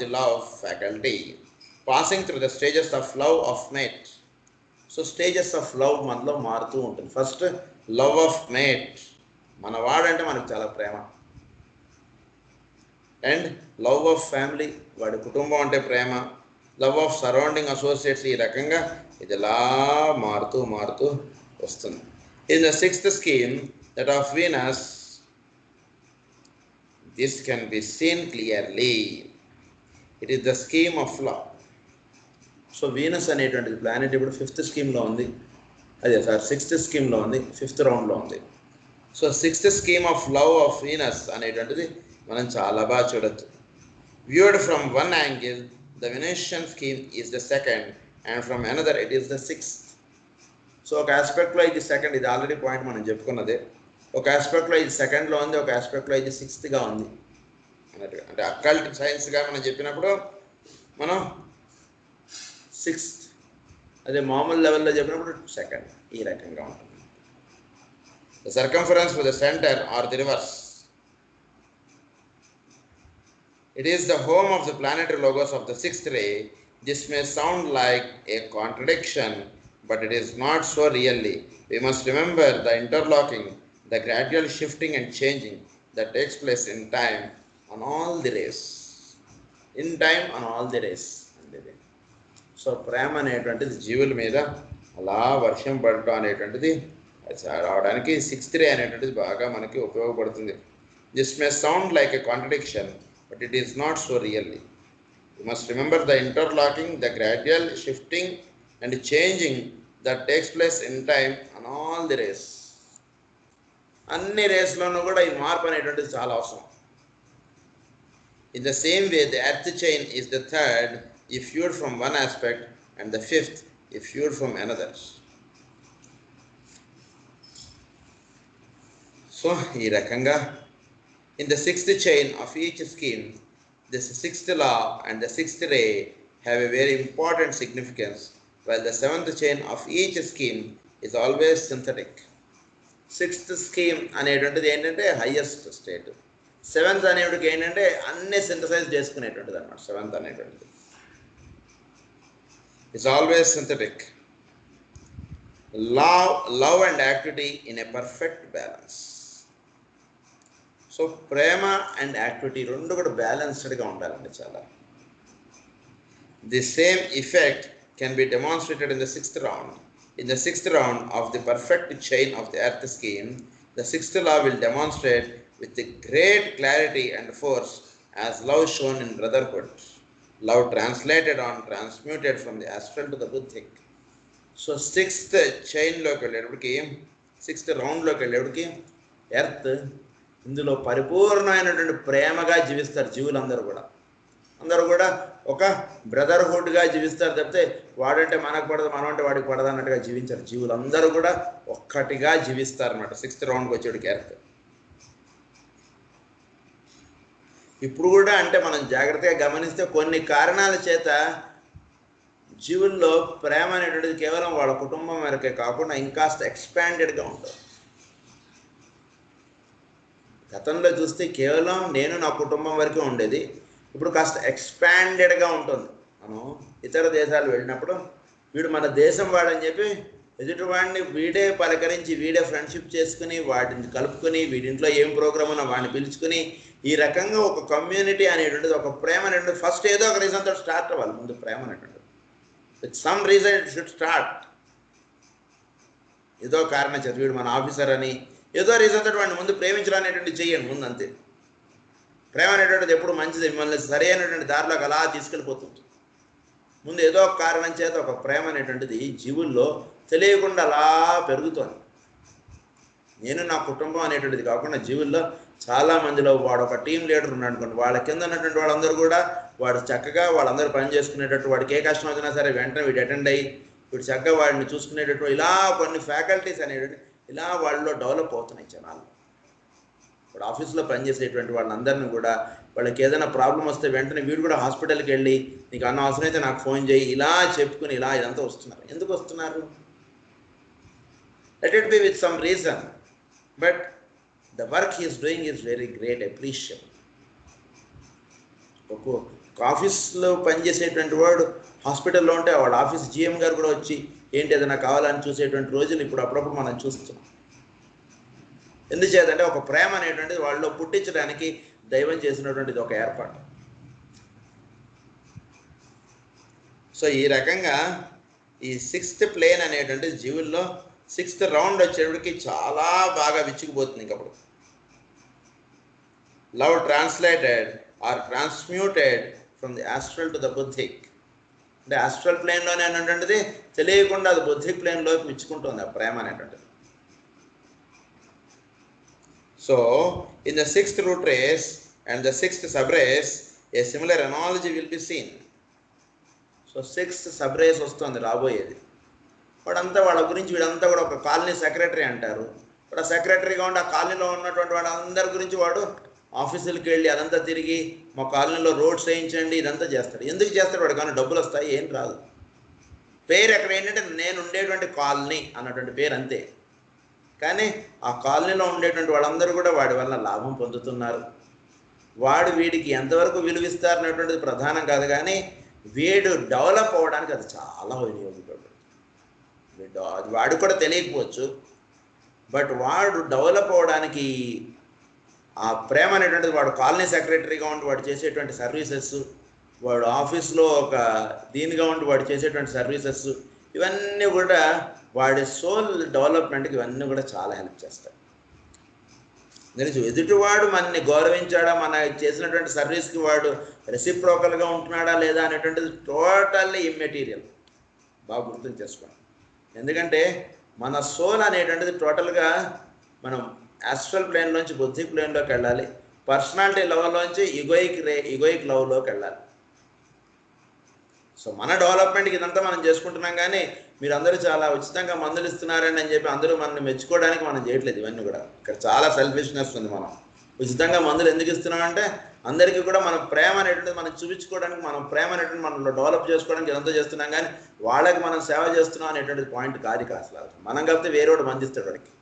the love faculty, passing through the stages of love of mate. So stages of love మనలో మారుతూ ఉంటుంది. First love of mate, మన వాడంటే మనకు చాలా ప్రేమ. అండ్ లవ్ ఆఫ్ ఫ్యామిలీ, వాడి కుటుంబం అంటే ప్రేమ. లవ్ ఆఫ్ సరౌండింగ్ అసోసియేట్స్, ఈ రకంగా ఇది ఇలా మారుతూ మారుతూ వస్తుంది. In the sixth scheme that of Venus, this can be seen clearly. It is the scheme of love. So Venus అనేటువంటిది ప్లానెట్ ఇప్పుడు ఫిఫ్త్ స్కీమ్లో ఉంది, అదే సార్ సిక్స్త్ స్కీమ్లో ఉంది, ఫిఫ్త్ రౌండ్లో ఉంది. So sixth scheme of love of Venus అనేటువంటిది మనం చాలా బాగా చూడొచ్చు. Viewed from one angle the Venetian scheme is the second and from another it is the sixth. So ఒక ఆస్పెక్ట్లో ఇది సెకండ్, ఇది ఆల్రెడీ పాయింట్ మనం చెప్పుకున్నదే. ఒక ఆస్పెక్ట్లో ఇది సెకండ్లో ఉంది, ఒక ఆస్పెక్ట్లో ఇది సిక్స్త్గా ఉంది అన్నట్టుగా. అంటే అకల్ట్ సైన్స్గా మనం చెప్పినప్పుడు మనం సిక్స్త్, అదే మామూలు లెవెల్లో చెప్పినప్పుడు సెకండ్, ఈ రకంగా ఉంటుంది. The circumference for the centre are the reverse. It is the home of the planetary logos of the sixth ray. This may sound like a contradiction, but it is not so really. We must remember the interlocking, the gradual shifting and changing that takes place in time on all the rays. In time on all the rays. So ప్రేమ అనేటువంటిది జీవుల మీద అలా వర్షం పడటం అనేటువంటిది రావడానికి sixth రే అనేటువంటిది బాగా మనకి ఉపయోగపడుతుంది. This may sound like a contradiction, but it is not so really. You must remember the interlocking, the gradual shifting and changing that takes place in time on all the rays. అన్ని రేస్లోనూ కూడా ఈ మార్పు అనేటువంటిది చాలా అవసరం. In the same way, the earth chain is the third if viewed from one aspect and the fifth if viewed from another. So ఈ రకంగా in the sixth chain of each scheme, this sixth law and the sixth ray have a very important significance, while the seventh chain of each scheme is always synthetic. Sixth scheme అనేటువంటిది ఏంటంటే highest state, seventh అనేటికి ఏంటంటే అన్ని synthesise చేసుకునేటువంటిది అనమాట. Seventh అనేటువంటిది is always synthetic. Love and activity in a perfect balance. So ప్రేమ and activity రెండు కూడా బ్యాలెన్స్డ్గా ఉండాలండి చాలా. The same effect can be demonstrated in the sixth round. In the sixth round of the perfect chain of the earth scheme, the sixth law will demonstrate with the great clarity and force as love shown in brotherhood. Love translated on transmuted from the astral to the buddhic. So sixth చైన్లోకి వెళ్ళేటప్పటికి, sixth రౌండ్లోకి వెళ్ళేటప్పటికి earth ఇందులో పరిపూర్ణమైనటువంటి ప్రేమగా జీవిస్తారు జీవులందరూ కూడా. అందరూ కూడా ఒక బ్రదర్హుడ్గా జీవిస్తారు తప్పితే వాడంటే మనకు పడదు, మనం అంటే వాడికి పడదు అన్నట్టుగా జీవించారు. జీవులందరూ కూడా ఒక్కటిగా జీవిస్తారు అన్నమాట సిక్స్త్ రౌండ్కి వచ్చేటికి ఎర్త్. ఇప్పుడు కూడా అంటే మనం జాగ్రత్తగా గమనిస్తే కొన్ని కారణాల చేత జీవుల్లో ప్రేమ అనేటువంటిది కేవలం వాళ్ళ కుటుంబం మేరకే కాకుండా ఇంకాస్త ఎక్స్పాండెడ్గా ఉంటుంది. గతంలో చూస్తే కేవలం నేను నా కుటుంబం వరకే ఉండేది, ఇప్పుడు కాస్త ఎక్స్పాండెడ్గా ఉంటుంది. మనం ఇతర దేశాలు వెళ్ళినప్పుడు వీడు మన దేశం వాడని చెప్పి ఎదుటివాడిని వీడే పలకరించి, వీడే ఫ్రెండ్షిప్ చేసుకుని, వాటిని కలుపుకొని, వీడింట్లో ఏం ప్రోగ్రామ్ ఉన్నా వాడిని పిలుచుకుని, ఈ రకంగా ఒక కమ్యూనిటీ అనేటువంటిది, ఒక ప్రేమ అనేటువంటిది ఫస్ట్ ఏదో ఒక రీజన్తో స్టార్ట్ అవ్వాలి. ముందు ప్రేమ అనేటువంటిది with some reason it should start. ఏదో కారణం చేత వీడు మన ఆఫీసర్ అని ఏదో రీజన్ తోటి వాడిని ముందు ప్రేమించడం అనేటువంటి చెయ్యండి ముందు, అంతే. ప్రేమ అనేటువంటిది ఎప్పుడు మంచిది, మిమ్మల్ని సరైనటువంటి దారిలోకి అలా తీసుకెళ్ళిపోతుంది. ముందు ఏదో ఒక కారణం చేత ఒక ప్రేమ అనేటువంటిది జీవుల్లో తెలియకుండా అలా పెరుగుతోంది. నేను నా కుటుంబం అనేటువంటిది కాకుండా జీవుల్లో చాలామందిలో వాడు ఒక టీం లీడర్ ఉన్నాడు అనుకోండి, వాళ్ళ కింద ఉన్నటువంటి వాళ్ళందరూ కూడా వాడు చక్కగా వాళ్ళందరూ పని చేసుకునేటట్టు, వాడికి ఏ కష్టం వచ్చినా సరే వెంటనే వీడు అటెండ్ అయ్యి వీడు చక్కగా వాడిని చూసుకునేటట్టు, ఇలా కొన్ని ఫ్యాకల్టీస్ అనేటువంటి ఇలా వాళ్ళలో డెవలప్ అవుతున్నాయి జనాలు. ఇప్పుడు ఆఫీస్లో పనిచేసేటువంటి వాళ్ళందరినీ కూడా వాళ్ళకి ఏదైనా ప్రాబ్లం వస్తే వెంటనే వీడు కూడా హాస్పిటల్కి వెళ్ళి నీకు అన్న అవసరం అయితే నాకు ఫోన్ చేయి ఇలా చెప్పుకుని ఇలా ఇదంతా వస్తున్నారు. ఎందుకు వస్తున్నారు? Let it be with some reason, but the work he is doing is very great, appreciable. ఒక ఆఫీస్లో పనిచేసేటువంటి వాడు హాస్పిటల్లో ఉంటే వాడు ఆఫీస్ జీఎం గారు కూడా వచ్చి ఏంటి ఏదైనా కావాలని చూసేటువంటి రోజులు ఇప్పుడు అప్పుడప్పుడు మనం చూస్తున్నాం. ఎందుచేతంటే ఒక ప్రేమ అనేటువంటిది వాళ్ళలో పుట్టించడానికి దైవం చేసినటువంటిది ఒక ఏర్పాటు. సో ఈ రకంగా ఈ 6th ప్లేన్ అనేటువంటిది జీవుల్లో 6th రౌండ్ వచ్చేటికి చాలా బాగా విచ్చుకుపోతుంది. ఇంకప్పుడు love translated or transmuted from the astral to the buddhic. అంటే ఆస్ట్రల్ ప్లేన్లోనే అనేటువంటిది తెలియకుండా అది బుద్ధిక్ ప్లేన్లోకి విచ్చుకుంటుంది ఆ ప్రేమ అనేటువంటిది. So in the 6th root race and the 6th subrace a similar analogy will be seen. So 6th సబ్రేస్ వస్తుంది రాబోయేది. వాడంతా వాళ్ళ గురించి వీడంతా కూడా ఒక కాలనీ సెక్రటరీ అంటారు. వాడు సెక్రటరీగా ఉండి ఆ కాలనీలో ఉన్నటువంటి వాళ్ళందరి గురించి వాడు ఆఫీసులకు వెళ్ళి అదంతా తిరిగి మా కాలనీలో రోడ్స్ వేయించండి ఇదంతా చేస్తాడు. ఎందుకు చేస్తాడు? వాడు కానీ డబ్బులు వస్తాయి, ఏం రాదు. పేరు ఎక్కడ ఏంటంటే నేను ఉండేటువంటి కాలనీ అన్నటువంటి పేరు అంతే. కానీ ఆ కాలనీలో ఉండేటువంటి వాళ్ళందరూ కూడా వాడి వల్ల లాభం పొందుతున్నారు. వాడు వీడికి ఎంతవరకు విలువిస్తారనేటువంటిది ప్రధానం కాదు, కానీ వీడు డెవలప్ అవ్వడానికి అది చాలా వినియోగపడు. వాడు కూడా తెలియకపోవచ్చు, బట్ వాడు డెవలప్ అవ్వడానికి ఆ ప్రేమ అనేటువంటిది వాడు కాలనీ సెక్రటరీగా ఉండి వాడు చేసేటువంటి సర్వీసెస్, వాడు ఆఫీస్లో ఒక దీనిగా ఉండి వాడు చేసేటువంటి సర్వీసెస్, ఇవన్నీ కూడా వాడి సోల్ డెవలప్మెంట్కి ఇవన్నీ కూడా చాలా హెల్ప్ చేస్తాయి. తెలుసు ఎదుటివాడు మనని గౌరవించాడా, మన చేసినటువంటి సర్వీస్కి వాడు రెసిప్రోకల్గా ఉంటున్నాడా లేదా అనేటువంటిది టోటల్లీ ఇమ్మెటీరియల్. బాగా గుర్తు చేసుకోండి. ఎందుకంటే మన సోల్ అనేటువంటిది టోటల్గా మనం ఆస్ట్రల్ ప్లేన్లోంచి బుద్ధిక్ ప్లేన్లోకి వెళ్ళాలి. పర్సనాలిటీ లెవెల్లోంచి ఇగోయిక్ లెవెల్లోకి వెళ్ళాలి. సో మన డెవలప్మెంట్కి ఇదంతా మనం చేసుకుంటున్నాం, కానీ మీరందరూ చాలా ఉచితంగా మందులు ఇస్తున్నారని అని చెప్పి అందరూ మనల్ని మెచ్చుకోవడానికి మనం చేయట్లేదు. ఇవన్నీ కూడా ఇక్కడ చాలా సెల్ఫిష్నెస్ ఉంది. మనం ఉచితంగా మందులు ఎందుకు ఇస్తున్నామంటే అందరికీ కూడా మన ప్రేమ అనేటువంటిది మనం చూపించుకోవడానికి, మనం ప్రేమ అనేటువంటి మనలో డెవలప్ చేసుకోవడానికి ఇదంతా చేస్తున్నాం, కానీ వాళ్ళకి మనం సేవ చేస్తున్నాం అనేటువంటిది పాయింట్ కాదు అసలు. మనం కలిపితే వేరేవాడు మందిస్తాడు, వాడికి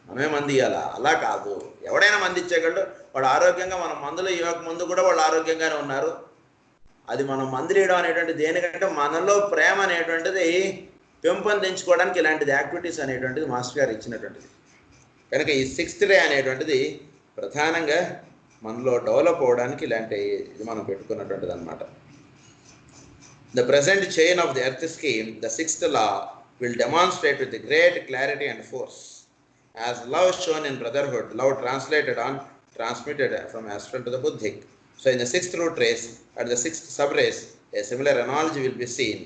మనమే మంది ఇవ్వాలా? అలా కాదు. ఎవడైనా మంది ఇచ్చేవాళ్ళు వాడు ఆరోగ్యంగా, మనం మందులు ఇవ్వక ముందు కూడా వాళ్ళు ఆరోగ్యంగానే ఉన్నారు. అది మనం మందులు ఇవ్వడం అనేటువంటిది దేనికంటే మనలో ప్రేమ అనేటువంటిది పెంపొందించుకోవడానికి ఇలాంటిది యాక్టివిటీస్ అనేటువంటిది మాస్టర్ గారు ఇచ్చినటువంటిది. కనుక ఈ 6th డే అనేటువంటిది ప్రధానంగా మనలో డెవలప్ అవ్వడానికి ఇలాంటి ఇది మనం పెట్టుకున్నటువంటిది అనమాట. The present chain of the earth scheme, the 6th law will demonstrate with great clarity and force. As love shown in brotherhood, love translated on transmitted from astral to the buddhic. So in the 6th root race and the 6th subrace, a similar analogy will be seen.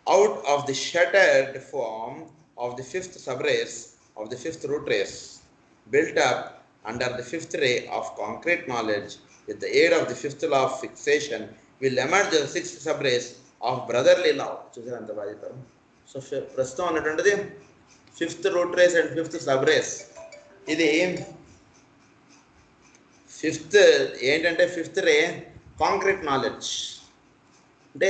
Out of the shattered form of the 5th subrace of the 5th root race, built up under the 5th ray of concrete knowledge with the aid of the 5th law of fixation, will emerge the 6th subrace of brotherly love. చూసారంత బాధ్యత. So ప్రస్తుతం ఉన్నటువంటిది 5th root race and 5th subrace. ఇది 5th ఏంటంటే 5th రే concrete knowledge, అంటే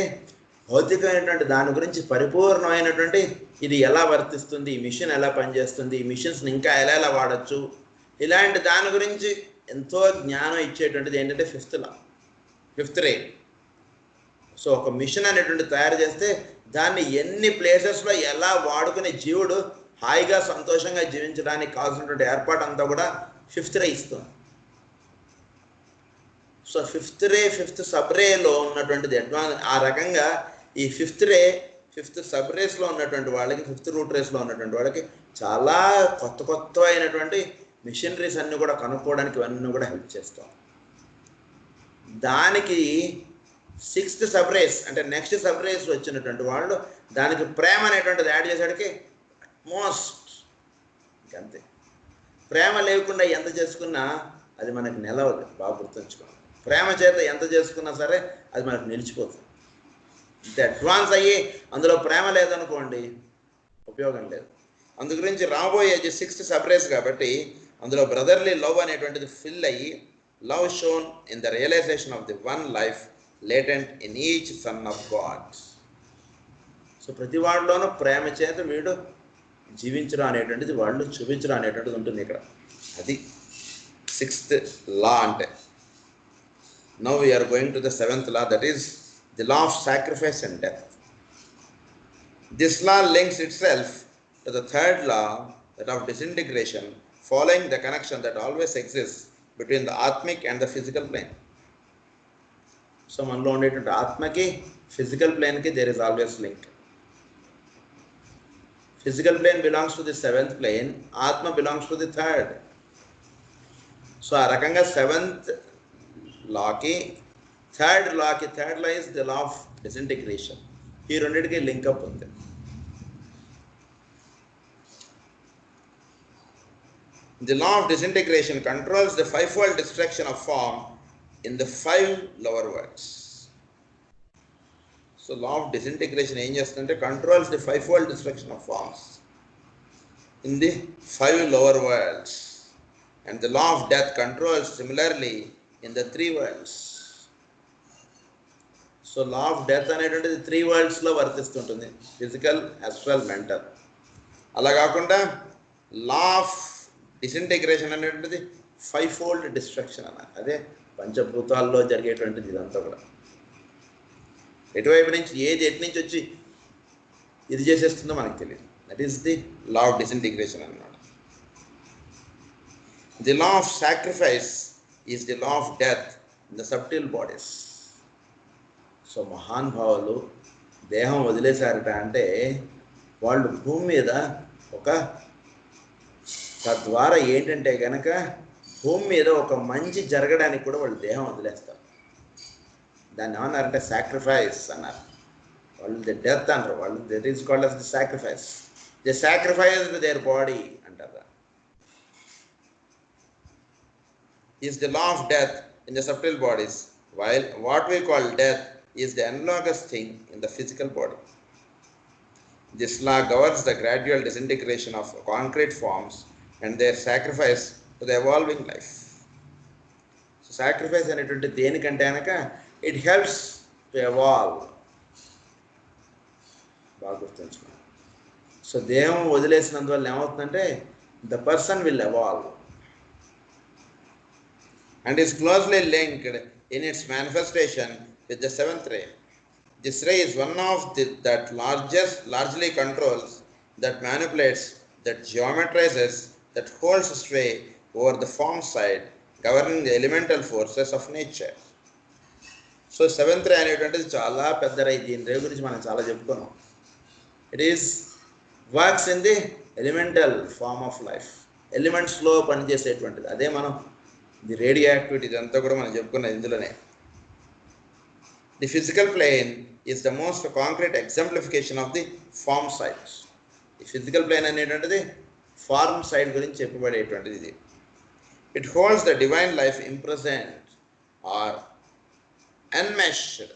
భౌతికమైనటువంటి దాని గురించి పరిపూర్ణమైనటువంటి ఇది ఎలా వర్తిస్తుంది, ఈ మిషన్ ఎలా పనిచేస్తుంది, ఈ మిషన్స్ని ఇంకా ఎలా వాడచ్చు, ఇలాంటి దాని గురించి ఎంతో జ్ఞానం ఇచ్చేటువంటిది ఏంటంటే 5th లా, 5th రే. సో ఒక మిషన్ అనేటువంటి తయారు చేస్తే దాన్ని ఎన్ని ప్లేసెస్లో ఎలా వాడుకునే జీవుడు హాయిగా సంతోషంగా జీవించడానికి కావాల్సినటువంటి ఏర్పాటు అంతా కూడా 5th రే ఇస్తుంది. సో 5th రే 5th సబ్రేలో ఉన్నటువంటిది అడ్వాన్స్. ఆ రకంగా ఈ 5th రే 5th సబ్రేస్లో ఉన్నటువంటి వాళ్ళకి, 5th రూట్ రేస్లో ఉన్నటువంటి వాళ్ళకి చాలా కొత్త అయినటువంటి మిషనరీస్ అన్నీ కూడా కనుక్కోవడానికి ఇవన్నీ కూడా హెల్ప్ చేస్తాం. దానికి 6th సబ్రేస్ అంటే నెక్స్ట్ సబ్రేస్ వచ్చినటువంటి వాళ్ళు దానికి ప్రేమ అనేటువంటిది యాడ్ చేసేటికి మోస్ట్ ఇంకంతే. ప్రేమ లేకుండా ఎంత చేసుకున్నా అది మనకి నిలవదు. బాగా గుర్తుంచుకోండి. ప్రేమ చేత ఎంత చేసుకున్నా సరే అది మనకు నిలిచిపోతుంది. ఇంత అడ్వాన్స్ అయ్యి అందులో ప్రేమ లేదనుకోండి ఉపయోగం లేదు. అందు గురించి రాబోయేది 6th సబ్రేస్ కాబట్టి అందులో బ్రదర్లీ లవ్ అనేటువంటిది ఫిల్ అయ్యి, love shown in the realisation of the one life latent in each son of God. So ప్రతి వాళ్ళలోనూ ప్రేమ చేత వీడు జీవించడం అనేటువంటిది, వాళ్ళు చూపించడం అనేటువంటిది ఉంటుంది ఇక్కడ. అది 6th లా అంటే. Now we are going to the seventh law, that is the law of sacrifice and death. This law links itself to the third law, that of disintegration, following the connection that always exists between the atmic and the physical plane. So మనలో ఉండేటువంటి ఆత్మకి physical plane కి there is always link. Physical plane belongs to the seventh plane, Atma belongs to the third. So ఆ రకంగా seventh law కి third law is the law of disintegration. ఈ రెండింటికి link up ఉంది. The law of disintegration controls the fivefold destruction of form in the five lower worlds. So law of disintegration ఏం చేస్తుందంటే controls the fivefold destruction of forms in the five lower worlds, and the law of death controls similarly in the three worlds. So law of death అనేటువంటిది three వరల్డ్స్లో వర్తిస్తుంటుంది, physical, astral, mental. అలా కాకుండా లా of disintegration అనేటువంటిది five fold destruction అన్నమాట. అదే పంచభూతాల్లో జరిగేటువంటిది ఇదంతా కూడా. ఎటువైపు నుంచి ఏది ఎటు నుంచి వచ్చి ఇది చేసేస్తుందో మనకు తెలియదు. That is the law of disintegration అన్నమాట. The law of sacrifice is the law of death in the subtle bodies. So మహానుభావులు దేహం వదిలేశారట అంటే వాళ్ళు భూమి మీద ఒక తద్వారా ఏంటంటే కనుక భూమి మీద ఒక మంచి జరగడానికి కూడా వాళ్ళు దేహం వదిలేస్తారు. దాన్ని ఏమన్నారంటే సాక్రిఫైస్ అన్నారు. వాళ్ళు ది డెత్ అంటారు, వాళ్ళు that is called as the sacrifice. The sacrifice their body అంటారు. Is the law of death in the subtle bodies, while what we call death is the analogous thing in the physical body. This law governs the gradual disintegration of concrete forms and their sacrifice to the evolving life. So sacrifice అనేటువంటి దేనికంటే అనక it helps to evolve. బాగా గుర్తుంచుకోండి. So దేహం వదిలేసినందువల్ల ఏమవుతుందంటే the person will evolve and is closely linked in its manifestation with the seventh ray. This ray is one of that largely controls, that manipulates, that geometrizes, that holds sway over the form side, governing the elemental forces of nature. So seventh ray అనేటువంటిది చాలా పెద్ద ray. దీని రే గురించి మనం చాలా చెప్పుకున్నాం. It is works in the elemental form of life. ఎలిమెంట్స్లో పనిచేసేటువంటిది అదే మనం ది రేడియో యాక్టివిటీ ఇదంతా కూడా మనం చెప్పుకున్నది ఇందులోనే. The physical plane is the most concrete exemplification of the form side. The physical plane అనేటువంటిది ఫార్మ్ సైడ్ గురించి చెప్పబడేటువంటిది ఇది. It holds the divine life imprisoned or enmeshed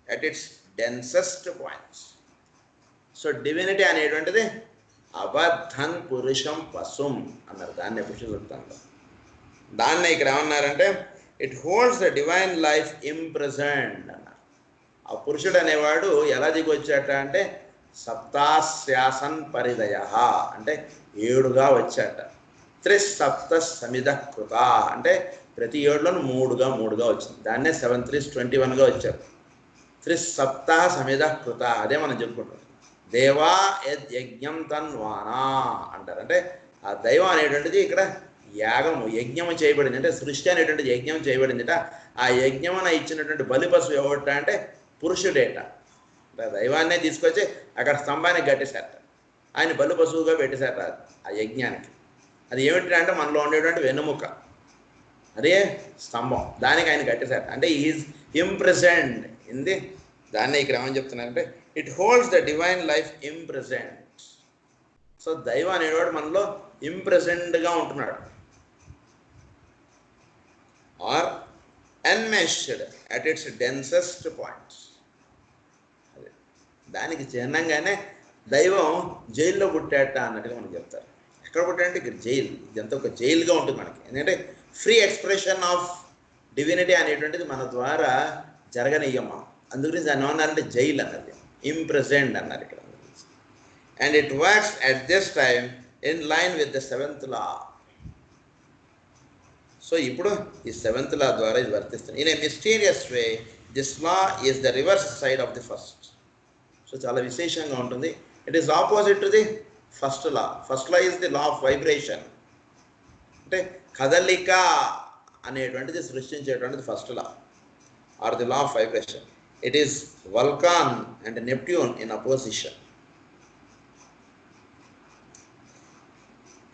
at its densest points. So divinity అనేటువంటిది అబద్ధం పురుషం పశుం అన్నారు. దాన్ని పురుషులు దాన్ని ఇక్కడ ఏమన్నారంటే it holds the divine life impresent అన్నారు. ఆ పురుషుడు అనేవాడు ఎలా దిగొచ్చాట అంటే సప్తాశ్యాసన్ పరిదయ అంటే 7గా వచ్చాట. త్రిసప్త సమిధ కృత అంటే ప్రతి 7లోనూ 3గా వచ్చింది. దాన్నే 7 3 21గా వచ్చారు. త్రిసప్త సమిధ కృత అదే మనం చెప్పుకుంటాం. దేవా యజ్ఞం తన్వానా అంటారు. అంటే ఆ దైవం అనేటువంటిది ఇక్కడ యజ్ఞము చేయబడింది. అంటే సృష్టి అనేటువంటిది యజ్ఞం చేయబడిందిట. ఆ యజ్ఞమున ఇచ్చినటువంటి బలి పశువు ఎవట అంటే పురుషుడేట. దైవాన్నే తీసుకొచ్చి అక్కడ స్తంభానికి కట్టేశారట. ఆయన బలు పశువుగా పెట్టేశారట ఆ యజ్ఞానికి. అది ఏమిటి అంటే మనలో ఉండేటువంటి వెన్నుముక, అదే స్తంభం, దానికి ఆయన కట్టేశారట. అంటే ఈజ్ ఇంప్రెజెంట్ ఇన్ ది దాన్ని ఇక్కడ ఏమని చెప్తున్నారంటే it holds the divine life impresent. So దైవం అనేవాడు మనలో ఇంప్రెజెంట్గా ఉంటున్నాడు. Or enmeshed at its densest points. దానికి చిహ్నంగానే దైవం జైల్లో పుట్టాట అన్నట్టుగా మనకు చెప్తారు. ఎక్కడ పుట్టాడంటే ఇక్కడ జైలు. ఇదంతా ఒక జైలుగా ఉంటుంది మనకి. ఎందుకంటే ఫ్రీ ఎక్స్ప్రెషన్ ఆఫ్ డివినిటీ అనేటువంటిది మన ద్వారా జరగనియ్యం మనం. అందుగురించి దాన్ని ఏమన్నారంటే జైలు అన్నది, ఇంప్రెజెంట్ అన్నారు ఇక్కడ. And it works at this time in line with the seventh law. So ఇప్పుడు ఈ సెవెంత్ లా ద్వారా ఇది వర్తిస్తుంది. In a mysterious way this law is the reverse side of the first. So చాలా విశేషంగా ఉంటుంది. It is opposite to the first law. First law is the law of vibration, అంటే కదలిక అనేటువంటిది సృష్టించేటువంటిది first law, or the law of vibration. It is Vulcan and Neptune in opposition,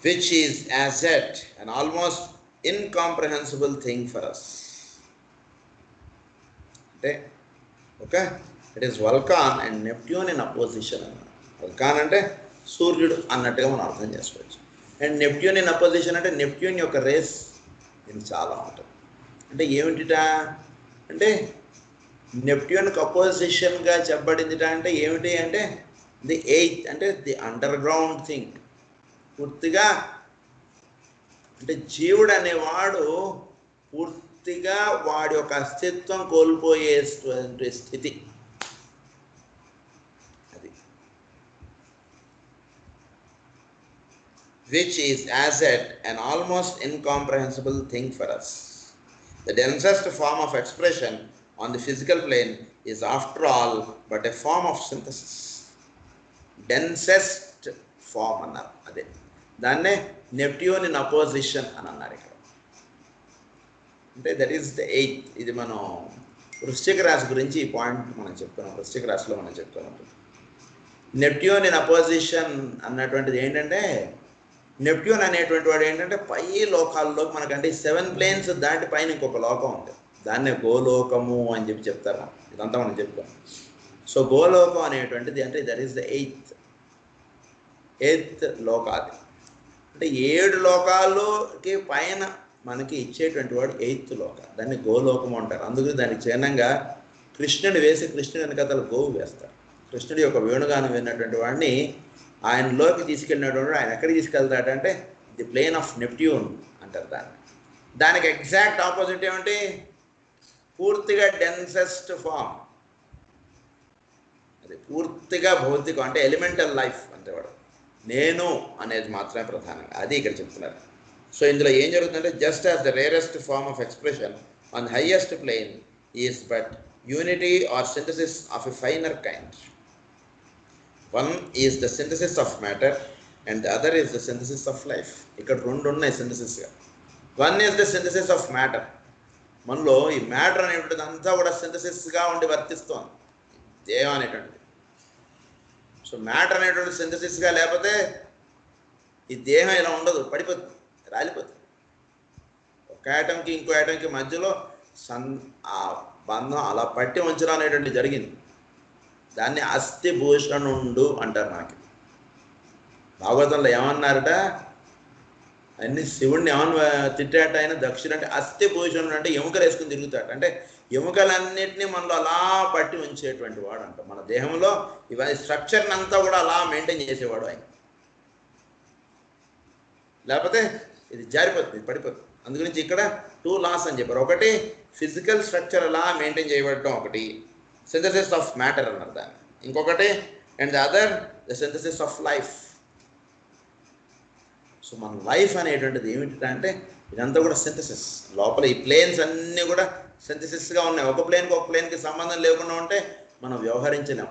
which is as yet an almost incomprehensible thing for us. Okay, it is Vulcan and Neptune in opposition. Vulcan ante సూర్యుడు అన్నట్టుగా మనం అర్థం చేసుకోవచ్చు. And Neptune in opposition అంటే Neptune యొక్క race ఇది చాలా ఉంటుంది. అంటే ఏమిటిట అంటే నెప్ట్యూన్కి అపోజిషన్గా చెప్పబడిందిట అంటే ఏమిటి అంటే ది ఎయిత్, అంటే ది అండర్ గ్రౌండ్ థింగ్. పూర్తిగా అంటే జీవుడు అనేవాడు పూర్తిగా వాడి యొక్క అస్తిత్వం కోల్పోయేటువంటి స్థితి అది. which is as yet an almost incomprehensible thing for us. The densest form of expression on the physical plane is after all but a form of synthesis. Densest form అన్నారు, అదే దాన్నే నెప్ట్యూన్ ఇన్ అపోజిషన్ అని అన్నారు ఇక్కడ. అంటే that is the eighth. ఇది మనం వృశ్చిక రాశి గురించి ఈ పాయింట్ మనం చెప్పుకున్నాం, వృశ్చిక రాశిలో మనం చెప్పుకున్నాం. నెప్ట్యూన్ ఇన్ అపోజిషన్ అన్నటువంటిది ఏంటంటే నెప్ట్యూన్ అనేటువంటి వాడు ఏంటంటే పై లోకాల్లోకి మనకంటే 7 ప్లేన్స్ దాటి పైన ఇంకొక లోకం ఉంది, దాన్నే గోలోకము అని చెప్పి చెప్తారు. ఇదంతా మనం చెప్పుకోం. సో గోలోకం అనేటువంటిది అంటే దట్ ఈస్ ద ఎయిత్ లోకాది. అంటే 7 లోకాల్లోకి పైన మనకి ఇచ్చేటువంటి వాడు 8th లోకం, దాన్ని గోలోకము అంటారు. అందుకని దానికి చిహ్నంగా కృష్ణుడు వేసి కృష్ణుడి వెనకతలు గోవు వేస్తారు. కృష్ణుడి యొక్క వేణుగానం విన్నటువంటి వాడిని ఆయనలోకి తీసుకెళ్ళినటువంటి వాడు ఆయన ఎక్కడికి తీసుకెళ్తాడంటే ది ప్లేన్ ఆఫ్ నెప్ట్యూన్ అంటారు దాన్ని. దానికి ఎగ్జాక్ట్ ఆపోజిట్ ఏమంటే పూర్తిగా డెన్సెస్ట్ ఫామ్, అది పూర్తిగా భౌతికం, అంటే ఎలిమెంటల్ లైఫ్ అంటే వాడు నేను అనేది మాత్రమే ప్రధానంగా అది ఇక్కడ చెప్తున్నారు. సో ఇందులో ఏం జరుగుతుందంటే just as the rarest form of expression on the highest plane is but unity or synthesis of a finer kind. One is the synthesis of matter and the other is the synthesis of life. ఇక్కడ 2 ఉన్నాయి సింథసిస్గా. One is the synthesis of matter. మనలో ఈ matter అనేటువంటిది అంతా కూడా సింథసిస్గా ఉండి వర్తిస్తోంది దేహం అనేటువంటిది. సో మ్యాటర్ అనేటువంటి సింథసిస్గా లేకపోతే ఈ దేహం ఇలా ఉండదు, పడిపోతుంది, రాలిపోతుంది. ఒక ఐటంకి ఇంకో ఐటంకి మధ్యలో ఆ బంధం అలా పట్టి ఉంచడం అనేటువంటి జరిగింది. దాన్ని అస్థి భూషణుండు అంటారు. మనకి భాగవతంలో ఏమన్నారట, అన్ని శివుడిని ఏమన్నా తిట్టాట ఆయన దక్షుడు అంటే అస్థి భూషణుడు అంటే ఎముకలు వేసుకుని తిరుగుతాడు. అంటే ఎముకలన్నింటినీ మనలో అలా పట్టి ఉంచేటువంటి వాడు అంట. మన దేహంలో ఇవన్నీ స్ట్రక్చర్ని అంతా కూడా అలా మెయింటైన్ చేసేవాడు ఆయన. లేకపోతే ఇది జారిపోతుంది, పడిపోతుంది. అందుగురించి ఇక్కడ 2 లాస్ అని చెప్పారు. ఒకటి ఫిజికల్ స్ట్రక్చర్ అలా మెయింటైన్ చేయబడటం, ఒకటి సింథసిస్ ఆఫ్ మ్యాటర్ అన్నారు దాన్ని. ఇంకొకటి and the other the synthesis of life. So మన లైఫ్ అనేటువంటిది ఏమిటంటే ఇదంతా కూడా సింథసిస్. లోపల ఈ ప్లేన్స్ అన్నీ కూడా సింథసిస్గా ఉన్నాయి. ఒక ప్లేన్కి సంబంధం లేకుండా ఉంటే మనం వ్యవహరించలేం.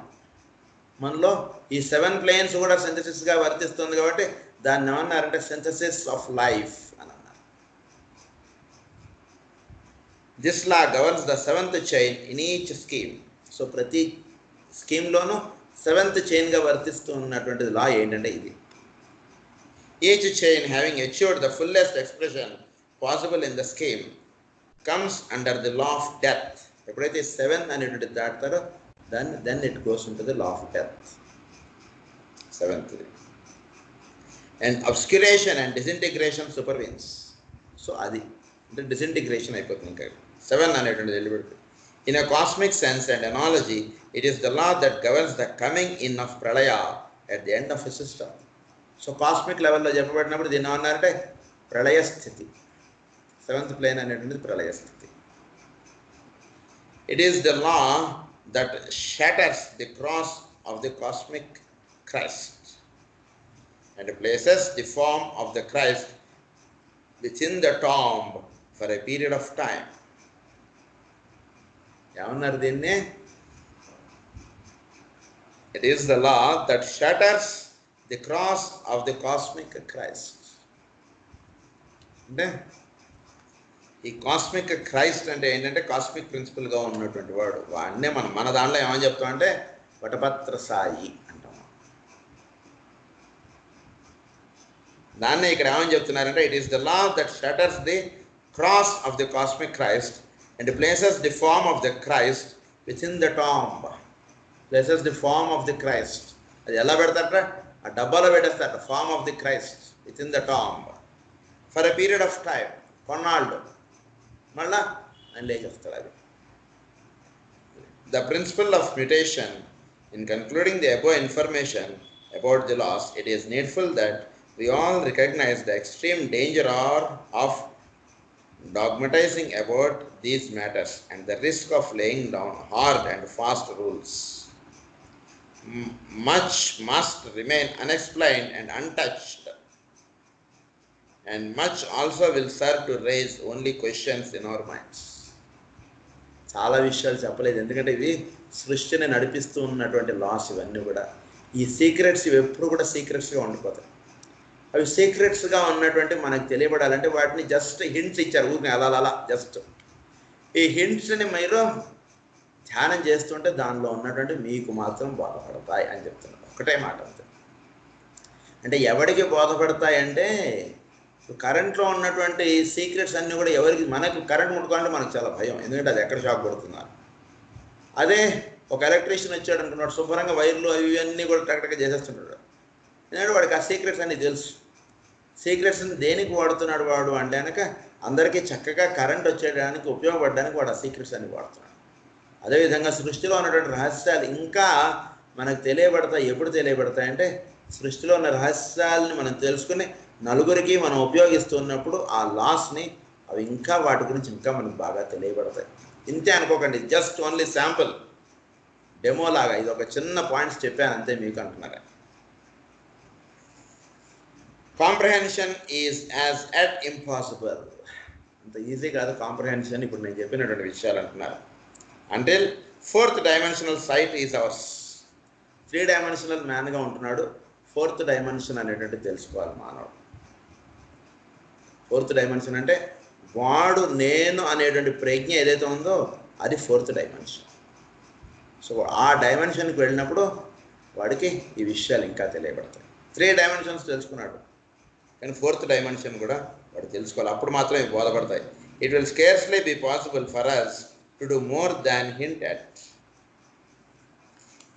మనలో ఈ 7 ప్లేన్స్ కూడా సింథసిస్గా వర్తిస్తుంది కాబట్టి దాన్ని ఏమన్నారంటే సింథసిస్ ఆఫ్ లైఫ్ అని అన్నారు. This law governs the 7th chain in each scheme. So ప్రతి స్కీమ్లోనూ 7th చైన్గా వర్తిస్తూ ఉన్నటువంటిది లా ఏంటంటే ఇది. Each chain having achieved the fullest expression possible in the scheme comes under the law of death. ఎప్పుడైతే 7 అనేటువంటి దాటుతారో then it goes into the law of death. 7th. And obscuration and disintegration supervenes. So అది అంటే disintegration అయిపోతుంది. ఇంకా 7 అనేటువంటిది వెళ్ళిపెడుతుంది. In a cosmic sense and analogy, it is the law that governs the coming in of pralaya at the end of a system. So cosmic లెవెల్లో చెప్పబడినప్పుడు దీన్ని ఏమన్నారంటే ప్రళయ స్థితి. 7th plane అనేటువంటిది ప్రళయ స్థితి. It is the law that shatters the cross of the cosmic Christ and places the form of the Christ within the tomb for a period of time. ఏమన్నారు దీన్ని? It is the law that shatters the cross of the cosmic Christ. అంటే ఈ cosmic Christ అంటే ఏంటంటే cosmic ప్రిన్సిపల్గా ఉన్నటువంటి వాడు. వాడినే మన దాంట్లో ఏమని చెప్తామంటే వటపత్ర సాయి అంటాం. దాన్నే ఇక్కడ ఏమని చెప్తున్నారంటే it is the law that shatters the cross of the cosmic Christ and places the form of the Christ within the tomb. Places the form of the Christ. అది ఎలా పెడతారట? ఆ డబ్బాలో పెట్టేస్తారట. Form of the Christ within the tomb for a period of time. కొన్నాళ్ళు మళ్ళా ఆయన లేచేస్తాడు. అది the principle of mutation. In concluding the above information about the laws, it is needful that we all recognize the extreme danger of dogmatizing about these matters and the risk of laying down hard and fast rules. Much must remain unexplained and untouched, and much also will serve to raise only questions in our minds. చాలా విషయాలు చెప్పలేదు, ఎందుకంటే ఇవి సృష్టిని నడిపిస్తూ ఉన్నటువంటి loss. ఇవన్నీ కూడా ఈ సీక్రెట్స్ ఇవి ఎప్పుడు కూడా సీక్రెట్స్గా ఉండిపోతాయి. అవి సీక్రెట్స్గా ఉన్నటువంటి మనకు తెలియబడాలంటే వాటిని జస్ట్ హింట్స్ ఇచ్చారు ఊరిని అలా జస్ట్. ఈ హింట్స్ని మీరు ధ్యానం చేస్తుంటే దానిలో ఉన్నటువంటి మీకు మాత్రం బోధపడతాయి అని చెప్తున్నారు. ఒకటే మాట అంతే. అంటే ఎవరికి బోధపడతాయంటే కరెంట్లో ఉన్నటువంటి సీక్రెట్స్ అన్నీ కూడా ఎవరికి, మనకు కరెంట్ ముట్టుకోవాలంటే మనకు చాలా భయం, ఎందుకంటే అది ఎక్కడ షాక్ కొడుతున్నారు. అదే ఒక ఎలక్ట్రీషియన్ వచ్చాడు అనుకున్నాడు, శుభ్రంగా వైర్లు అవి అన్నీ కూడా టక్టగా చేసేస్తున్నాడు. ఎందుకంటే వాడికి ఆ సీక్రెట్స్ అన్నీ తెలుసు. సీక్రెట్స్ని దేనికి వాడుతున్నాడు వాడు అంటే కనుక అందరికీ చక్కగా కరెంట్ వచ్చేయడానికి ఉపయోగపడడానికి వాడు ఆ సీక్రెట్స్ అన్ని వాడుతున్నాడు. అదేవిధంగా సృష్టిలో ఉన్నటువంటి రహస్యాలు ఇంకా మనకు తెలియబడతాయి. ఎప్పుడు తెలియబడతాయంటే సృష్టిలో ఉన్న రహస్యాలని మనం తెలుసుకుని నలుగురికి మనం ఉపయోగిస్తున్నప్పుడు ఆ లాస్ని అవి ఇంకా వాటి గురించి ఇంకా మనకు బాగా తెలియబడతాయి. ఇంతే అనుకోకండి, జస్ట్ ఓన్లీ శాంపుల్ డెమో లాగా ఇది ఒక చిన్న పాయింట్స్ చెప్పాను అంతే మీకు అంటున్నారా. Comprehension is as yet impossible. అంత ఈజీ కాదు కాంప్రహెన్షన్. ఇప్పుడు నేను చెప్పినటువంటి విషయాలు అంటున్నారు. Until fourth dimensional sight is ours. 3 dimensional మ్యాన్గా ఉంటున్నాడు. 4th డైమెన్షన్ అనేటువంటి తెలుసుకోవాలి మానవుడు. 4th డైమెన్షన్ అంటే వాడు నేను అనేటువంటి ప్రజ్ఞ ఏదైతే ఉందో అది 4th డైమెన్షన్. సో ఆ డైమెన్షన్కి వెళ్ళినప్పుడు వాడికి ఈ విషయాలు ఇంకా తెలియబడతాయి. 3 డైమెన్షన్స్ తెలుసుకున్నాడు, కానీ 4th డైమెన్షన్ కూడా వాడు తెలుసుకోవాలి. అప్పుడు మాత్రమే బోధపడతాయి. It will scarcely be possible for us to do more than hint at.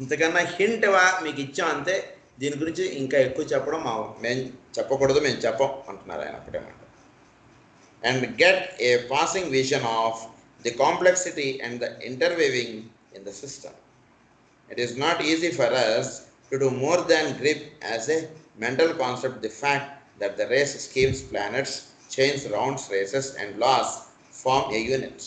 ఇంతకన్నా హింట్ మీకు ఇచ్చాం అంతే, దీని గురించి ఇంకా ఎక్కువ చెప్పడం మేము చెప్పకూడదు, మేము చెప్పం అంటున్నారు ఆయన ఒకటే మాట. And get a passing vision of the complexity and the interweaving in the system. It is not easy for us to do more than grip as a mental concept the fact that the race schemes, planets, chains, rounds, races and laws form a unit.